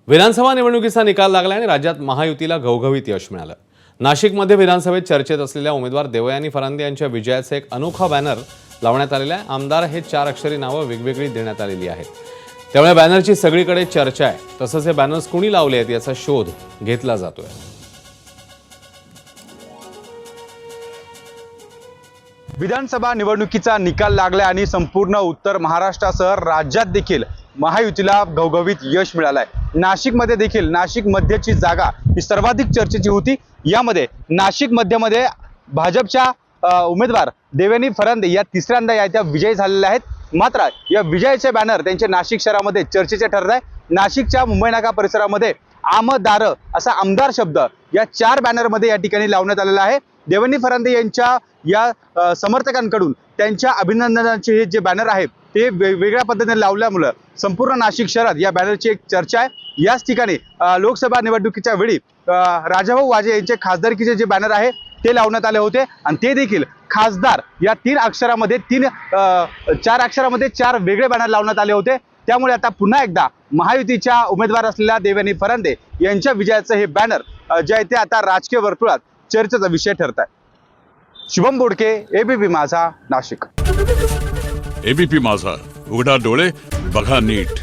विधानसभा निवडणुकीचा निकाल लागला आणि राज्यात महायुतीला घवघवीत यश मिळालं। नाशिकमध्ये विधानसभेत चर्चेत असलेल्या उमेदवार देवयानी फरांदे यांच्या विजयाचे एक अनोखा बॅनर लावण्यात आलेला आहे। आमदार हे 4 अक्षरी नावं वेगवेगळी देण्यात आलेली आहेत। त्यामुळे बॅनरची सगळीकडे चर्चा आहे। तसंच हे बॅनर्स कोणी लावले आहेत याचा शोध घेतला जातोय। विधानसभा निवडणुकीचा निकाल लागला आणि संपूर्ण उत्तर महाराष्ट्रासह राज्यात देखील महायुतीला घवघवीत यश मिळालंय। नाशिकमध्ये देखील नाशिक मध्यची जागा ही सर्वाधिक चर्चेची होती। यामध्ये नाशिक मध्यमध्ये भाजपच्या उमेदवार देवयानी फरांदे या तिसऱ्यांदा या विजयी झालेल्या आहेत। मात्र या विजयाचे बॅनर त्यांच्या नाशिक शहरामध्ये चर्चेचे ठरले आहे। नाशिकच्या मुंबई नाका परिसरामध्ये आमदार असा आमदार शब्द या 4 बॅनरमध्ये या ठिकाणी लावण्यात आलेला आहे। देवयानी फरांदे यांच्या या समर्थकांकडून त्यांच्या अभिनंदनाचे हे जे बॅनर आहे ते वेगवेगळ्या पद्धतीने लावल्यामुळे संपूर्ण नाशिक शहरात या बॅनरची एक चर्चा आहे। याच ठिकाणी लोकसभा निवडणुकीच्या वेळी राजाभाऊ वाजे यांचे खासदारकीचे जे बॅनर आहे ते लावण्यात आले होते आणि ते देखील खासदार या 4 अक्षरामध्ये 4 वेगळे बॅनर लावण्यात आले होते। त्यामुळे आता पुन्हा एकदा महायुतीच्या उमेदवार असलेल्या देवयानी फरांदे यांच्या विजयाचे हे बॅनर जे आहे ते आता राजकीय वर्तुळात चर्चेचा विषय ठरत आहे। शुभम बोडके, एबीपी माझा, नाशिक। एबीपी माझा, उघडा डोळे बघा नीट।